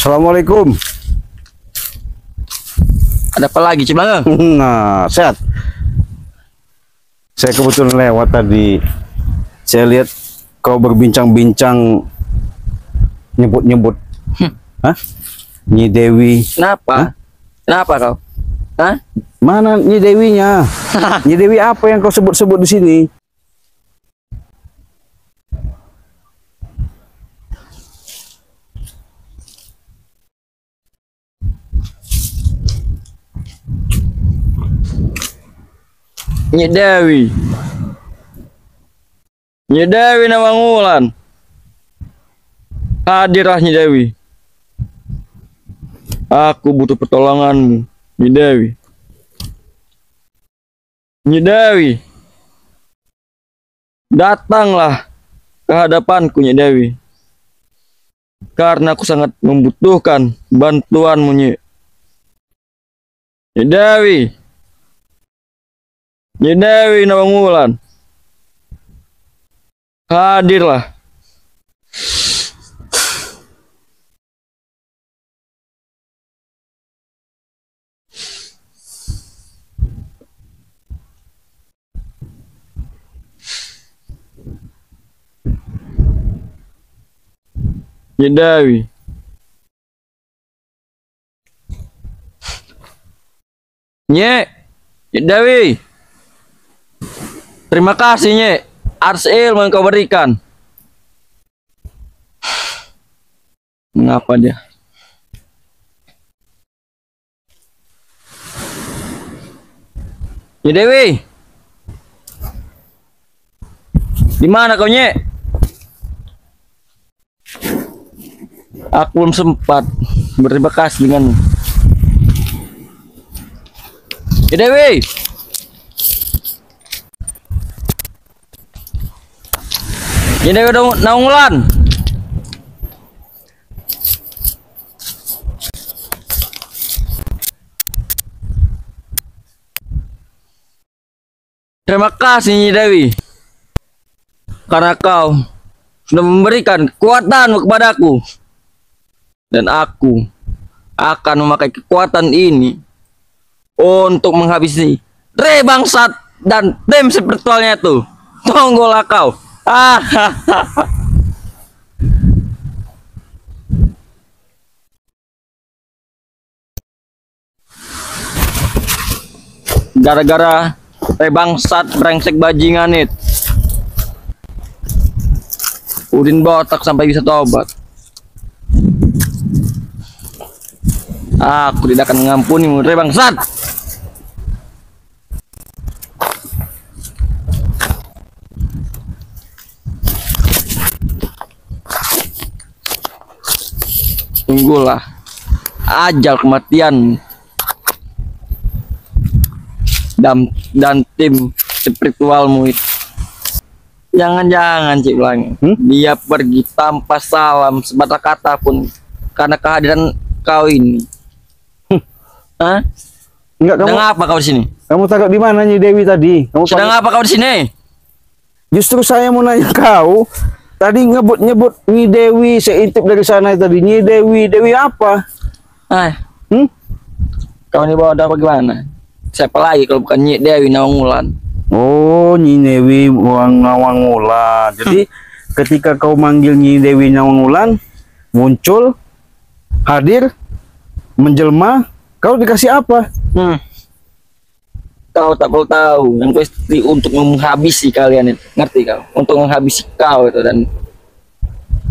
Assalamualaikum. Ada apa lagi, Ciblang? Nah, sehat. Saya kebetulan lewat tadi. Saya lihat kau berbincang-bincang nyebut-nyebut. Hah? Nyi Dewi. Kenapa? Hah? Kenapa kau? Hah? Mana Nyi Dewinya? Nyi Dewi apa yang kau sebut-sebut di sini? Nyi Dewi. Nyi Dewi Nawangulan. Hadirlah Nyi Dewi. Aku butuh pertolonganmu, Nyi Dewi. Nyi Dewi. Datanglah ke hadapanku, Nyi Dewi. Karena aku sangat membutuhkan bantuanmu, Nyi. Nyi Dewi. Nyi Dewi Nawangulan. Hadirlah. Nyi Dewi. Nyi Dewi. Terima kasih, Nyi, atas ilmu yang kau berikan. Mengapa dia? Nyi Dewi. Di mana kau, Nyi? Aku belum sempat berterima kasih dengan Nyi Dewi. Nyi Dewi Nawangulan. Terima kasih, Nyi Dewi, karena kau sudah memberikan kekuatan kepadaku, dan aku akan memakai kekuatan ini untuk menghabisi Re Bangsat dan tim spiritualnya itu. Tunggulah kau. Gara-gara Re Bangsat brengsek bajingan itu, Udin botak sampai bisa tobat. Aku tidak akan mengampuni Re Bangsat. Tunggulah ajal kematian dan tim spiritualmu itu. Jangan-jangan, Cik Blang, dia pergi tanpa salam sebatas kata pun karena kehadiran kau ini. Hah? Enggak, sedang apa kau di sini? Kamu tangkap di mana Nyi Dewi tadi? Kamu sedang apa kau di sini? Justru saya mau nanya kau. Tadi nyebut Nyi Dewi, saya intip dari sana tadi. Nyi Dewi, Dewi apa? Kau ini bawa apa gimana? Siapa lagi kalau bukan Nyi Dewi Nawangulan? Oh, Nyi Dewi Nawangulan. Jadi ketika kau manggil Nyi Dewi Nawangulan, muncul, hadir, menjelma, kau dikasih apa? Kau tak perlu tahu, yang pasti untuk menghabisi kalian itu, ngerti kau? Untuk menghabisi kau itu dan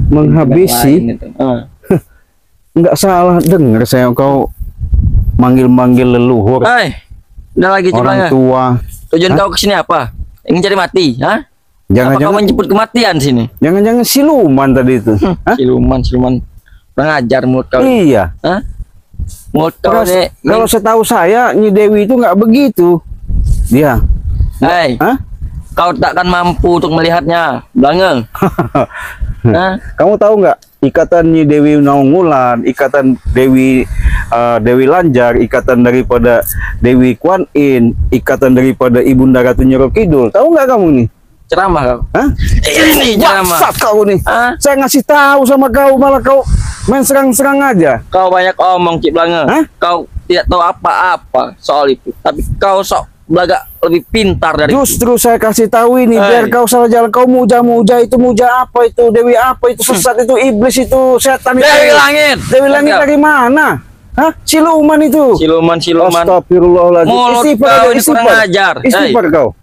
menghabisi. Enggak salah dengar saya kau manggil-manggil leluhur. Udah lagi orang tua. Tujuan kau kesini apa? Ingin cari mati, ha? Jangan-jangan kau menjemput kematian sini? Jangan-jangan siluman tadi itu. Siluman pengajar mulut kau. Iya. Mulut kau deh. Kalau setahu saya Nyi Dewi itu nggak begitu. Dia. Kau takkan mampu untuk melihatnya, Blangeng. Kamu tahu nggak ikatan Nyi Dewi Nawangulan, ikatan Dewi Lanjar, ikatan daripada Dewi Kuan Yin, ikatan daripada Ibunda Ratu Nyiro Kidul. Tahu nggak kamu nih? Ceramah kau. Ini ceramah. Kau nih. Saya ngasih tahu sama kau malah kau Main serang-serang aja. Kau banyak omong, Cik Blanga. Hah? Kau tidak tahu apa-apa soal itu. Tapi kau sok belaga lebih pintar dari Justru saya kasih tahu ini biar kau salah jalan. Kau muja-muja itu, muja apa itu, dewi apa itu, sesat itu, iblis itu, setan itu. Dewi Langit. Dewi Langit dari mana? Hah? Siluman itu. Siluman. Astagfirullahaladzim. Mulut Istighfar, kau ini kurang ajar. Istighfar kau.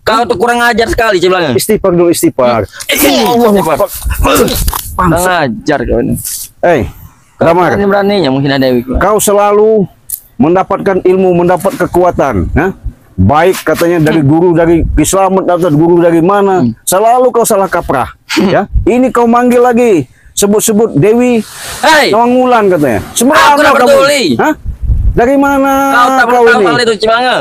Kau tuh kurang ajar sekali, Cik Blanga. Istighfar dulu, istighfar. Kurang ajar kau ini. Damar, Beraninya menghina Dewi. kau selalu mendapatkan ilmu, mendapat kekuatan, baik katanya dari guru, dari Islamet atau guru dari mana, selalu kau salah kaprah. Ya, ini kau manggil lagi, sebut-sebut Dewi Nawangwulan katanya. Aku tak peduli. Hah? Dari mana Kau tak ini? hal itu, Cik Blanga.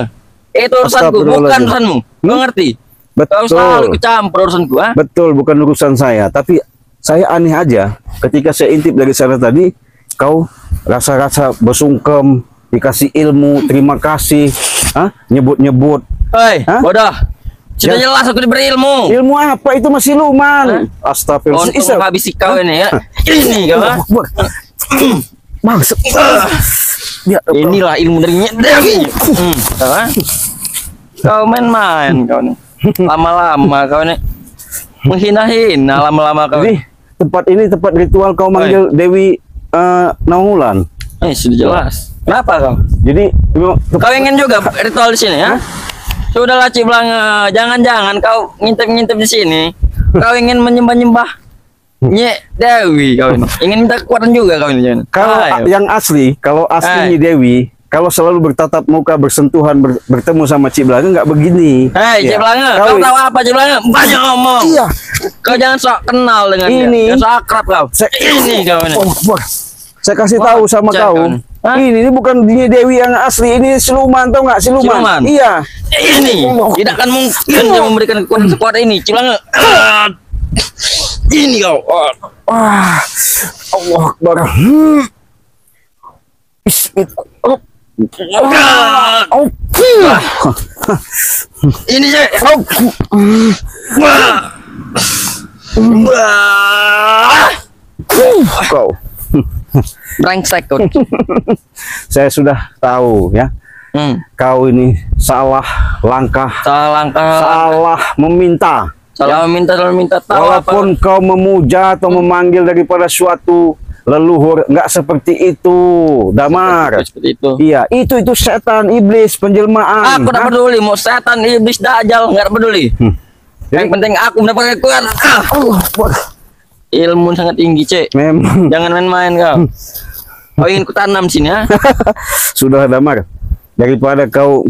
Itu urusanku, bukan urusanmu. Kau ngerti? Kau selalu kecampur urusanku, Betul, bukan urusan saya. Tapi saya aneh aja, ketika saya intip dari sana tadi, kau rasa-rasa bersungkem, dikasih ilmu, terima kasih, nyebut-nyebut. Bodoh. Sudah jelas aku diberi ilmu. Ilmu apa itu masih luman? Astagfirullah. Untuk menghabisi kau ini ya. Ini kau. Maksud. Inilah ilmu dari Dewi. Kau main-main kau nih. Lama-lama kau nih menghina-hina lama-lama kau. Jadi tempat ritual kau manggil Dewi Nawangwulan. Sudah jelas. Kenapa kau? Jadi kau ingin juga ritual di sini ya? Sudahlah, Cik Blanga, jangan-jangan kau ngintip-ngintip di sini. Kau ingin menyembah-nyembah Nyek Dewi kau ini. Ingin minta kekuatan juga kau ini. Kalau yang asli, kalau aslinya Dewi, kalau selalu bertatap muka, bersentuhan, bertemu sama Cik Blanga nggak begini. Cik Blanga, kau tahu apa Cik Blanga? Banyak ngomong. Iya. Kau jangan sok kenal dengan ini. Dia. Sok akrab kau. Ini kau ini. Saya kasih tahu sama kau. Ini bukan Dewi yang asli, ini siluman, tau nggak siluman? Iya. Ini tidak akan mungkin dia memberikan kekuatan sekuat ini, Cik Blanga. Ini kau. Allah Akbar. Bismillah. Ini Cik. Kau. Brengsek kau. Saya sudah tahu ya. Kau ini salah langkah. Salah meminta. Salah meminta tahu. Walaupun kau memuja atau memanggil daripada suatu leluhur, nggak seperti itu, Damar. Seperti itu. Iya, itu setan, iblis, penjelmaan. Aku tak peduli mau setan, iblis, dajjal, nggak peduli. Yang penting aku mendapatkan kekuatan. Ilmu sangat tinggi, Cek. Memang. Jangan main-main kau. Kau ingin kutanam sini ya? Sudah, Damar. Daripada kau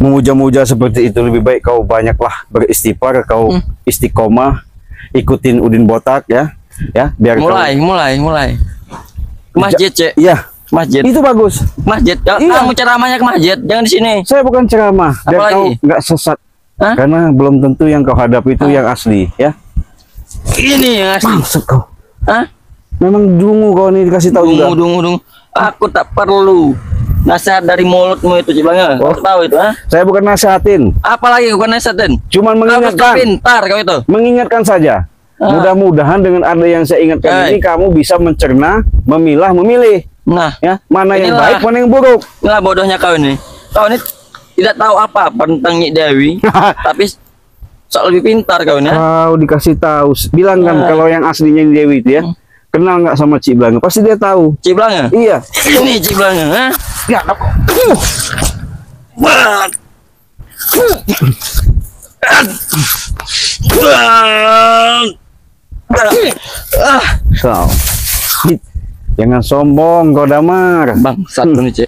memuja-muja seperti itu, lebih baik kau banyaklah beristighfar, kau istiqomah, ikutin Udin Botak ya. Ya, biar mulai. Ke masjid, Cek. Iya. Masjid. Itu bagus. Masjid. Kamu ceramahnya ke masjid, jangan di sini. Saya bukan ceramah, biar kau nggak sesat. Karena belum tentu yang kau hadapi itu yang asli, ya. Ini yang asli. Maksud kau? Memang dungu kau ini dikasih tahu juga. Dungu. Aku tak perlu nasihat dari mulutmu itu, Cik Blanga. Kau tahu itu, Saya bukan nasihatin. Apalagi bukan nasihatin. Cuman mengingatkan. Kau pintar kau itu. Mengingatkan saja. Mudah-mudahan dengan ada yang saya ingatkan ini kamu bisa mencerna, memilah, memilih. Nah, ya, mana yang baik, mana yang buruk. Inilah bodohnya kau ini. Kau ini tidak tahu apa-apa tentang Nyik Dewi, tapi sok lebih pintar kau ini. Kau dikasih tahu, bilang kan kalau yang aslinya Dewi itu ya, kenal nggak sama Cik Blanga? Pasti dia tahu. Cik Blanga? Iya. Ini Cik Blanga, Ya. Kau. Jangan sombong kau, Damar. Bangsat ini, Cek.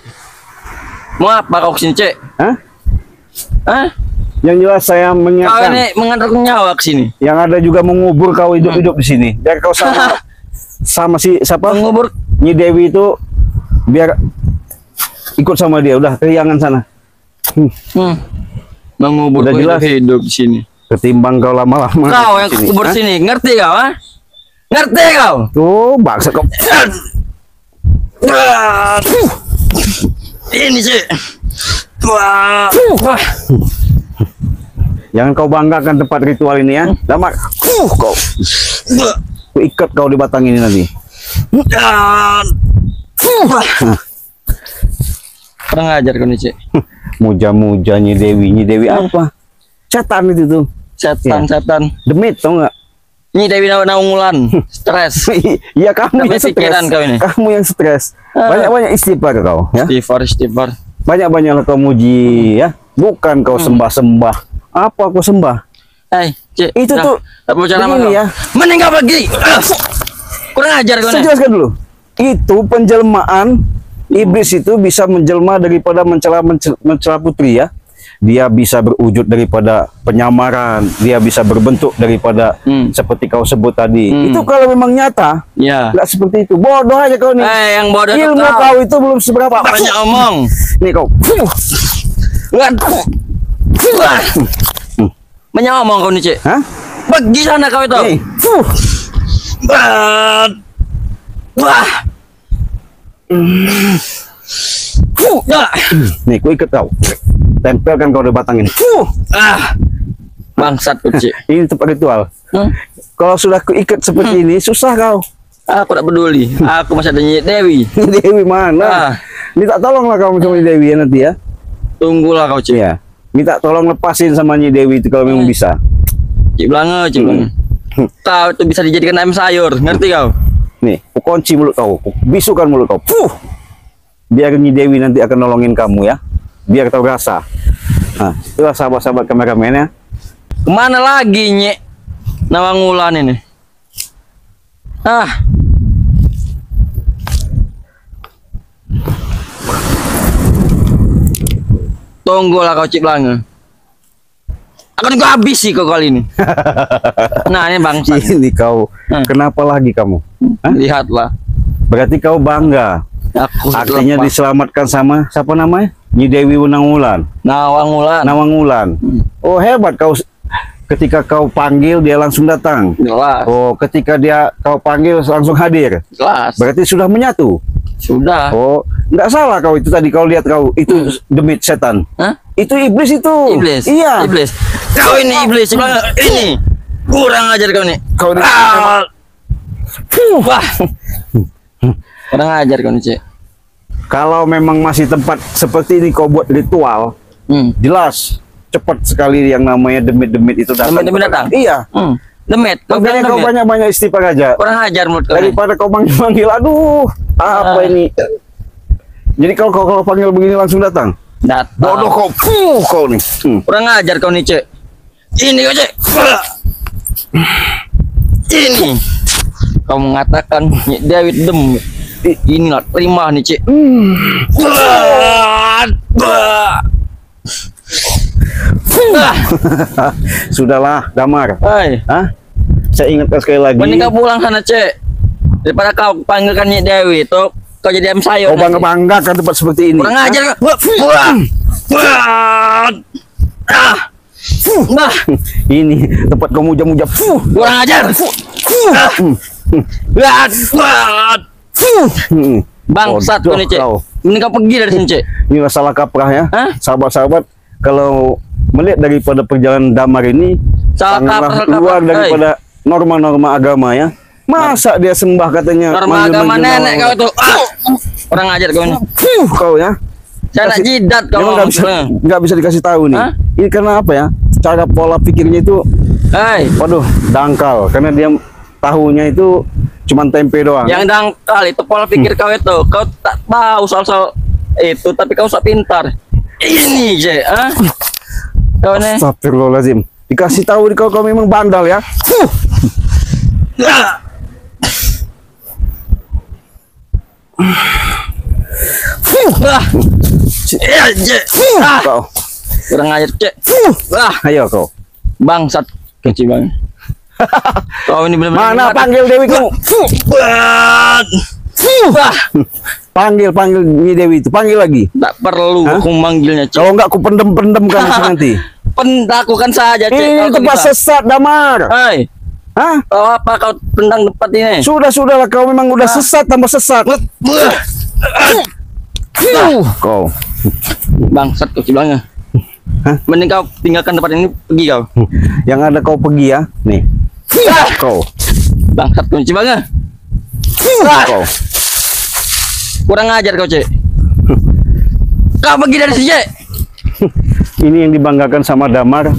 Mau apa kau kesini, Cek? Yang jelas saya mengingatkan. Kau ini mengantarkan nyawa ke sini. Yang ada juga mengubur kau hidup-hidup di sini. Biar kau sama si siapa? Mengubur Nyi Dewi itu biar ikut sama dia. Udah keriangan sana. Mengubur udah jelas hidup di sini. Ketimbang kau lama-lama. Kau yang kubur sini, ngerti kau? Ngerti kau? Tuh, baksa kau. Ini sih. Jangan kau banggakan tempat ritual ini ya. Damar. Kau. Ku ikat kau di batang ini nanti. Kurang ajar kau nih, Cik. Muja-muja Nyi Dewi apa? Setan itu tuh. Setan. Demit tau nggak? Ini Dewi Naungulan, stres. Iya kamu Tapi yang stres. pikiran kau ini. Kamu yang stres. Banyak-banyak istighfar kau, ya. Istighfar. Banyak-banyaklah kau muji, ya. Bukan kau sembah-sembah. Apa kau sembah? Cik. Itu nah, tuh begini ya. Mending kau pergi. Kurang ajar kau Saya nih. jelaskan dulu. Itu penjelmaan iblis itu bisa menjelma daripada mencela putri, ya. Dia bisa berwujud daripada penyamaran, dia bisa berbentuk daripada seperti kau sebut tadi. Itu kalau memang nyata, Ya. nggak seperti itu. Bodoh aja kau nih. Yang bodoh itu Ilmu kau itu belum seberapa. banyak omong. Nih kau. Banyak omong kau nih, Cik. Hah? Pergi sana kau itu. Nih. Wah. Nih, ku ikat kau. Tempelkan kau di batang ini. Bangsat kau, Cik. Ini tempat ritual. Kalau sudah ku ikat seperti ini, susah kau. Aku tak peduli. Aku masih ada Nyi Dewi. Dewi mana? Minta tolonglah kamu sama Nyi Dewi ya nanti, ya. Tunggulah kau, Cik. Iya. Minta tolong lepasin sama Nyi Dewi itu kalau memang bisa. Cik Blanga. Kau itu bisa dijadikan ayam sayur, ngerti kau? Nih, ku kunci mulut kau, ku bisukan mulut kau. Biar Nyi Dewi nanti akan nolongin kamu, ya. Biar tahu rasa. Nah, itulah sahabat-sahabat kameramen, ya. Kemana lagi, Nyek? Nawangulan ini. Tunggulah kau, Cik Blanga. Akan gua habis sih kau kali ini. Nah, ini bangsa. Ini kau, kenapa lagi kamu? Hah? Lihatlah. Berarti kau bangga. Aku Artinya lepas. diselamatkan sama siapa namanya? Nyi Dewi Naungulan. Nawangulan. Oh, hebat kau. Ketika kau panggil dia langsung datang. Jelas. Oh, ketika kau panggil langsung hadir. Jelas. Berarti sudah menyatu. Sudah. Oh, nggak salah kau itu tadi kau lihat kau itu demit setan. Hah? Itu iblis itu. Iblis. Iya. Iblis. Kau ini iblis. Ini. Kurang ajar kau nih. Kau ini. Wah. Kurang ajar kau nih, Cik. Kalau memang masih tempat seperti ini kau buat ritual, jelas cepat sekali yang namanya demit-demit itu datang. Demit datang? Iya. Demit. Makanya kau banyak-banyak istighfar aja. Kurang ajar mulut kau. Daripada kau manggil-manggil, aduh, apa ini? Jadi kalau panggil begini langsung datang. Datang. Bodoh kau, kau nih. Kurang ajar kau nih, Cik. Ini kau, Cik. Ini. Kau mengatakan Nyi Dewi demit. Inilah terima nih, Cik. Sudahlah, Damar. Hai. Hah? Saya ingatkan sekali lagi. Mending kau pulang sana, Cik. Daripada kau panggilkan Nyi Dewi itu, kau jadi ayam sayur. Kau bangga-bangga kan tempat seperti ini. Kurang ajar kau. Ini tempat kau muja-muja. Kurang ajar. Bangsat kau nih, Cik. Mending kau pergi dari sini, Cik. Ini masalah kaprah, ya. Hah? Sahabat-sahabat, kalau melihat daripada perjalanan Damar ini Salah sangatlah kaprah. luar daripada norma-norma agama, ya. Masa dia sembah katanya Norma agama manggil-manggil nenek nama kau Allah. tuh. Kurang ajar kau ini. Kau, ya. Saya nak jidat kau. Memang nggak bisa dikasih tahu nih. Hah? Ini karena apa, ya? Cara pola pikirnya itu, Hei, waduh, dangkal. Karena dia tahunya itu cuman tempe doang. yang dangkal itu pola pikir kau itu. Kau tak tahu soal itu, tapi kau sok pintar. Ini, Cik. Kau nih. Astagfirullahaladzim. Dikasih tahu kau memang bandal, ya. Ya, Cik. Kau. Kurang ajar, Cik. Ayo kau. Bangsat kecil bang. Kau ini benar-benar Mana panggil Dewi kamu? Panggil Nyi Dewi itu, panggil lagi. Tak perlu aku manggilnya, Cik. Kalau enggak aku pendem nanti. Lakukan saja, Cik. Ini tempat sesat, Damar. Hai, Hah? kau apa kau tendang tempat ini? Sudahlah, kau memang udah sesat tambah sesat. Kau. Bangsat kau bilangnya. Mending kau tinggalkan tempat ini, pergi kau. Yang ada kau pergi, ya. Nih. Kau. Bangsat kau bilangnya. Kau. Kurang ajar kau, Cek. Kau pergi dari sini, Cek. Ini yang dibanggakan sama Damar.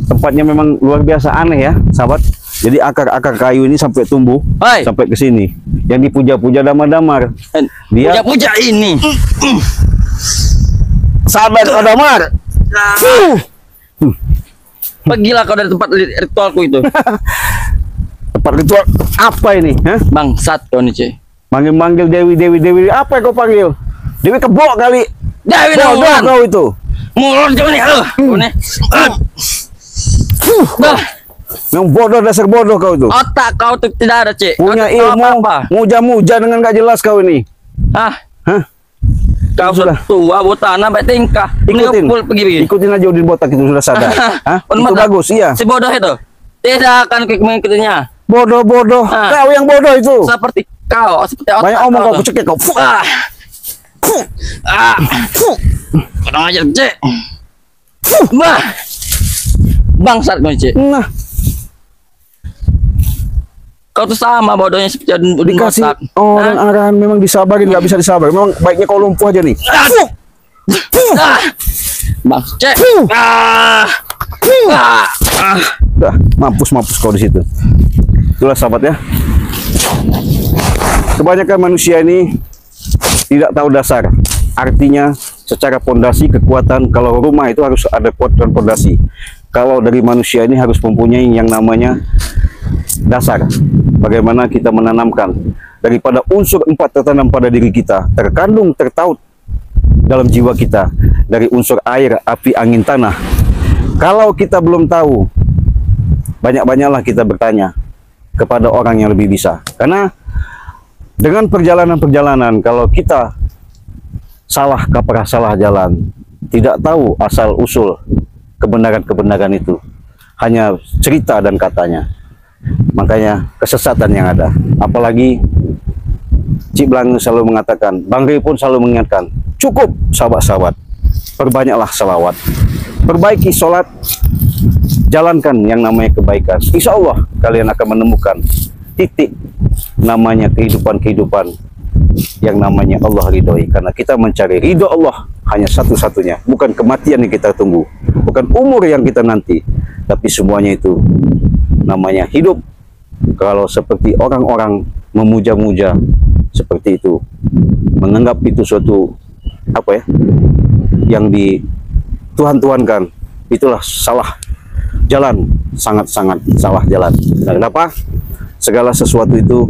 Tempatnya memang luar biasa aneh ya, sahabat. Jadi akar-akar kayu ini sampai tumbuh Hai. sampai ke sini. Yang dipuja-puja Damar. Dia Puja-puja ini. sahabat Kau Damar. Pergilah kau dari tempat ritualku itu. Tempat ritual apa ini? Hah? Bangsat kau nih, Cek. Manggil-manggil Dewi. Apa yang kau panggil? Dewi kebok kali. Dewi Bodoh Naulan. kau itu. Mulut kau nih, halo. Kau nih. Bah, Yang bodoh, dasar bodoh kau itu. otak kau tuh tidak ada, Cek. Kau Punya tak tahu ilmu, apa-apa. muja-muja dengan gak jelas kau ini. Hah? Hah? Kau sudah tua, botak, baik tingkah. Ikutin. Pergi. Ikutin aja Udin Botak itu sudah sadar. Hah? Itu bagus, iya. Si bodoh itu. Tidak akan mengikutinya. Bodoh. Ah. Kau yang bodoh itu. Seperti kau, seperti otak Banyak omong kau, tuh. kucekek kau. Ah. Kurang ajar, Cek. Bah. Bangsat kau, Cek. Nah, Kau tuh sama bodohnya seperti Udin dikasih Botak. orang arahan memang disabarin, nggak bisa disabar. Memang baiknya kau lumpuh aja nih. Ah. Bang, Cek. Udah, mampus kau di situ. Itulah sahabat ya. Kebanyakan manusia ini tidak tahu dasar. Artinya secara pondasi kekuatan, kalau rumah itu harus ada kuatan pondasi. Kalau dari manusia ini harus mempunyai yang namanya dasar. Bagaimana kita menanamkan daripada unsur 4 tertanam pada diri kita, terkandung, tertaut dalam jiwa kita dari unsur air, api, angin, tanah. Kalau kita belum tahu, banyak-banyaklah kita bertanya kepada orang yang lebih bisa. Karena dengan perjalanan-perjalanan, kalau kita salah kaprah, salah jalan, tidak tahu asal-usul kebenaran-kebenaran itu, hanya cerita dan katanya, makanya kesesatan yang ada. Apalagi Cik Blang selalu mengatakan, Bang Ri pun selalu mengingatkan, cukup sahabat-sahabat, perbanyaklah salawat, perbaiki sholat, jalankan yang namanya kebaikan. Insya Allah kalian akan menemukan titik namanya kehidupan yang namanya Allah ridhoi. Karena kita mencari ridho Allah hanya satu-satunya, bukan kematian yang kita tunggu, bukan umur yang kita nanti, tapi semuanya itu namanya hidup. Kalau seperti orang-orang memuja-muja seperti itu, menganggap itu suatu apa ya, yang di Tuhan-tuhankan, itulah salah jalan, sangat-sangat salah jalan. Nah, kenapa? Segala sesuatu itu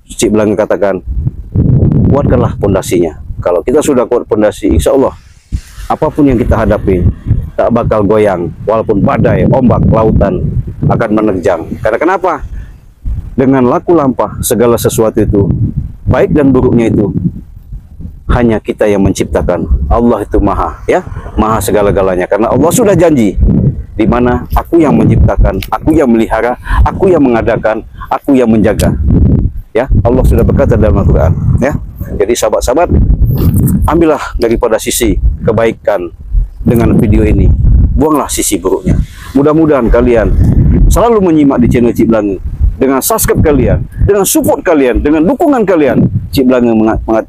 Cik Blang katakan, kuatkanlah pondasinya. Kalau kita sudah kuat pondasi, insya Allah apapun yang kita hadapi tak bakal goyang, walaupun badai, ombak, lautan akan menerjang. Karena kenapa? Dengan laku lampah segala sesuatu itu, baik dan buruknya itu hanya kita yang menciptakan. Allah itu maha, ya, maha segala-galanya. Karena Allah sudah janji, di mana aku yang menciptakan, aku yang melihara, aku yang mengadakan, aku yang menjaga. Ya, Allah sudah berkata dalam Al-Quran. Ya, jadi sahabat-sahabat, ambillah daripada sisi kebaikan dengan video ini, buanglah sisi buruknya. Mudah-mudahan kalian selalu menyimak di channel Cik Blang. Dengan subscribe kalian, dengan support kalian, dengan dukungan kalian, Cik Blang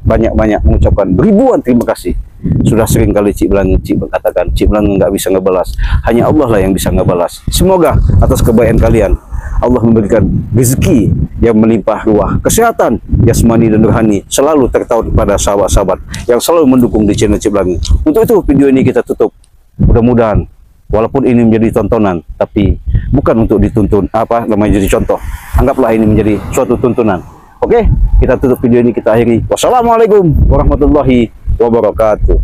banyak-banyak mengucapkan ribuan terima kasih. Sudah sering kali Cik Blang katakan, Cik Blang nggak bisa ngebalas, hanya Allah lah yang bisa ngebalas. Semoga atas kebaikan kalian Allah memberikan rezeki yang melimpah ruah, kesehatan jasmani dan rohani selalu tertaut pada sahabat-sahabat yang selalu mendukung di channel Cik Blang. Untuk itu video ini kita tutup. Mudah-mudahan walaupun ini menjadi tontonan, tapi bukan untuk dituntun apa namanya jadi contoh. Anggaplah ini menjadi suatu tuntunan. Oke, kita tutup video ini, kita akhiri. Wassalamualaikum warahmatullahi wabarakatuh.